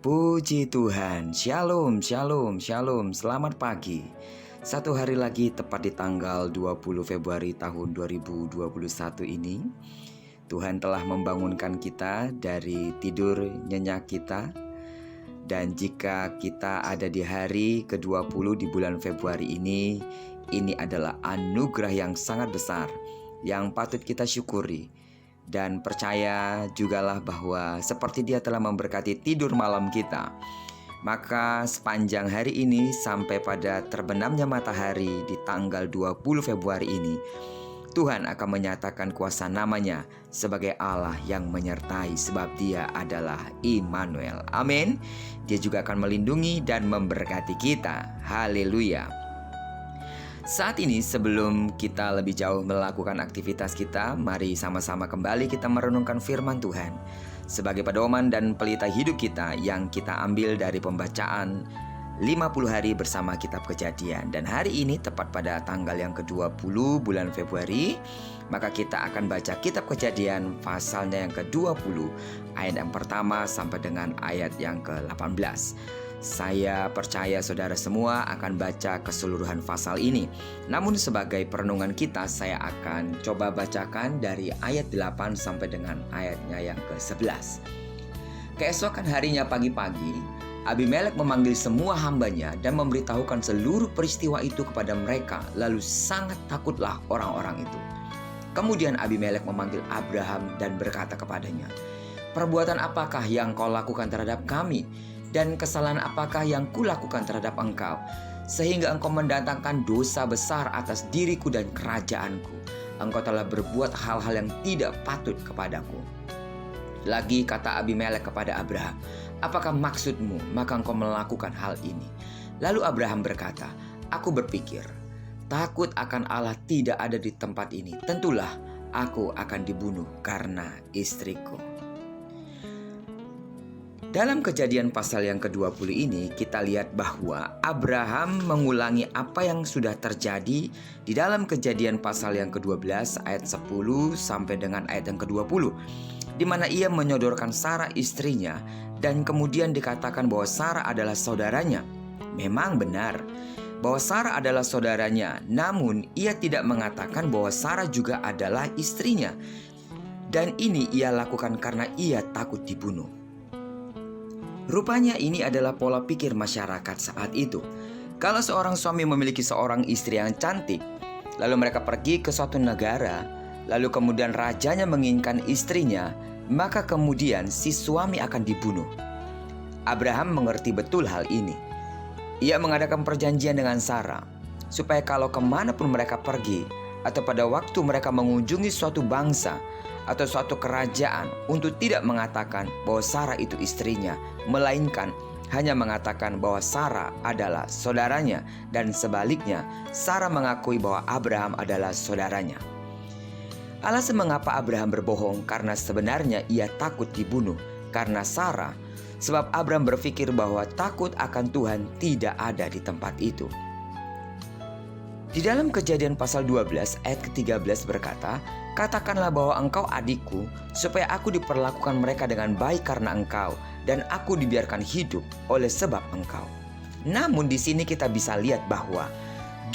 Puji Tuhan, Shalom, Shalom, Shalom, selamat pagi. Satu hari lagi tepat di tanggal 20 Februari tahun 2021 ini, Tuhan telah membangunkan kita dari tidur nyenyak kita. Dan jika kita ada di hari ke-20 di bulan Februari ini adalah anugerah yang sangat besar yang patut kita syukuri. Dan percaya jugalah bahwa seperti Dia telah memberkati tidur malam kita, maka sepanjang hari ini sampai pada terbenamnya matahari di tanggal 20 Februari ini, Tuhan akan menyatakan kuasa namanya sebagai Allah yang menyertai, sebab Dia adalah Immanuel. Amin. Dia juga akan melindungi dan memberkati kita. Haleluya. Saat ini sebelum kita lebih jauh melakukan aktivitas kita, mari sama-sama kembali kita merenungkan firman Tuhan sebagai pedoman dan pelita hidup kita yang kita ambil dari pembacaan 50 hari bersama kitab Kejadian. Dan hari ini tepat pada tanggal yang ke-20 bulan Februari, maka kita akan baca kitab Kejadian pasalnya yang ke-20 ayat yang pertama sampai dengan ayat yang ke-18. Saya percaya saudara semua akan baca keseluruhan pasal ini. Namun sebagai perenungan kita, saya akan coba bacakan dari ayat 8 sampai dengan ayatnya yang ke-11. Keesokan harinya pagi-pagi, Abimelek memanggil semua hambanya dan memberitahukan seluruh peristiwa itu kepada mereka. Lalu sangat takutlah orang-orang itu. Kemudian Abimelek memanggil Abraham dan berkata kepadanya, "Perbuatan apakah yang kau lakukan terhadap kami? Dan kesalahan apakah yang kulakukan terhadap engkau, sehingga engkau mendatangkan dosa besar atas diriku dan kerajaanku? Engkau telah berbuat hal-hal yang tidak patut kepadaku." Lagi kata Abimelek kepada Abraham, "Apakah maksudmu maka engkau melakukan hal ini?" Lalu Abraham berkata, "Aku berpikir, takut akan Allah tidak ada di tempat ini. Tentulah aku akan dibunuh karena istriku." Dalam Kejadian pasal yang ke-20 ini kita lihat bahwa Abraham mengulangi apa yang sudah terjadi di dalam Kejadian pasal yang ke-12 ayat 10 sampai dengan ayat yang ke-20, di mana ia menyodorkan Sarah istrinya dan kemudian dikatakan bahwa Sarah adalah saudaranya. Memang benar bahwa Sarah adalah saudaranya, namun ia tidak mengatakan bahwa Sarah juga adalah istrinya. Dan ini ia lakukan karena ia takut dibunuh. Rupanya ini adalah pola pikir masyarakat saat itu. Kalau seorang suami memiliki seorang istri yang cantik, lalu mereka pergi ke suatu negara, lalu kemudian rajanya menginginkan istrinya, maka kemudian si suami akan dibunuh. Abraham mengerti betul hal ini. Ia mengadakan perjanjian dengan Sarah, supaya kalau kemanapun mereka pergi, atau pada waktu mereka mengunjungi suatu bangsa atau suatu kerajaan, untuk tidak mengatakan bahwa Sarah itu istrinya, melainkan hanya mengatakan bahwa Sarah adalah saudaranya, dan sebaliknya Sarah mengakui bahwa Abraham adalah saudaranya. Alasan mengapa Abraham berbohong karena sebenarnya ia takut dibunuh karena Sarah, sebab Abraham berpikir bahwa takut akan Tuhan tidak ada di tempat itu. Di dalam Kejadian pasal 12 ayat ke-13 berkata, "Katakanlah bahwa engkau adikku, supaya aku diperlakukan mereka dengan baik karena engkau, dan aku dibiarkan hidup oleh sebab engkau." Namun di sini kita bisa lihat bahwa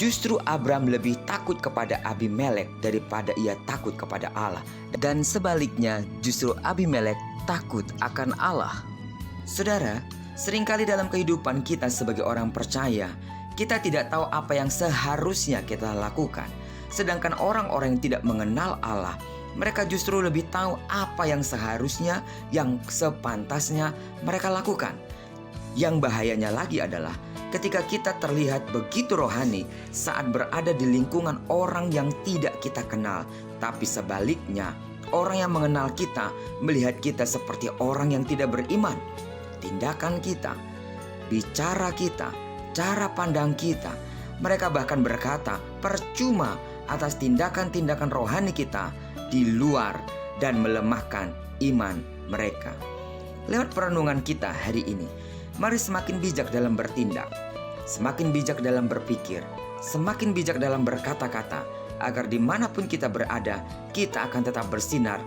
justru Abraham lebih takut kepada Abimelek daripada ia takut kepada Allah. Dan sebaliknya justru Abimelek takut akan Allah. Saudara, seringkali dalam kehidupan kita sebagai orang percaya, kita tidak tahu apa yang seharusnya kita lakukan. Sedangkan orang-orang yang tidak mengenal Allah, mereka justru lebih tahu apa yang seharusnya, yang sepantasnya mereka lakukan. Yang bahayanya lagi adalah ketika kita terlihat begitu rohani saat berada di lingkungan orang yang tidak kita kenal. Tapi sebaliknya, orang yang mengenal kita melihat kita seperti orang yang tidak beriman. Tindakan kita, bicara kita, cara pandang kita, mereka bahkan berkata percuma atas tindakan-tindakan rohani kita di luar dan melemahkan iman mereka. Lewat perenungan kita hari ini, mari semakin bijak dalam bertindak, semakin bijak dalam berpikir, semakin bijak dalam berkata-kata, agar dimanapun kita berada, kita akan tetap bersinar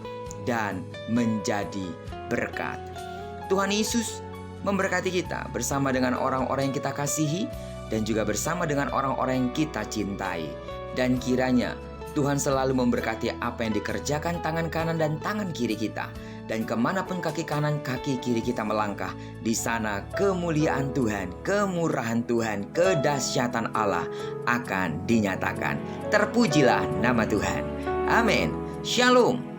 dan menjadi berkat. Tuhan Yesus memberkati kita bersama dengan orang-orang yang kita kasihi dan juga bersama dengan orang-orang yang kita cintai. Dan kiranya Tuhan selalu memberkati apa yang dikerjakan tangan kanan dan tangan kiri kita. Dan kemanapun kaki kanan, kaki kiri kita melangkah, di sana kemuliaan Tuhan, kemurahan Tuhan, kedahsyatan Allah akan dinyatakan. Terpujilah nama Tuhan. Amin. Shalom.